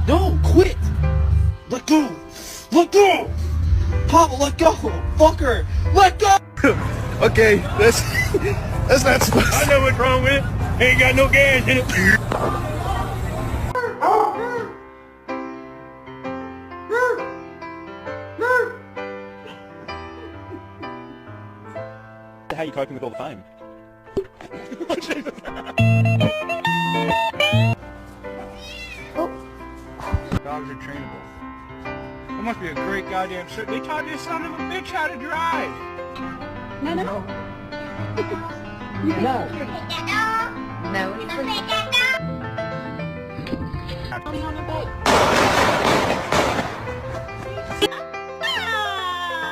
No, quit! Let go! Let go! Papa, let go! Fucker! Let go! Okay, that's not supposed to... I know what's wrong with it. Ain't got no gas in it. How you coping with all the fame? Dogs are trainable. That must be a great goddamn shit. They taught this son of a bitch how to drive. No. No. No, he's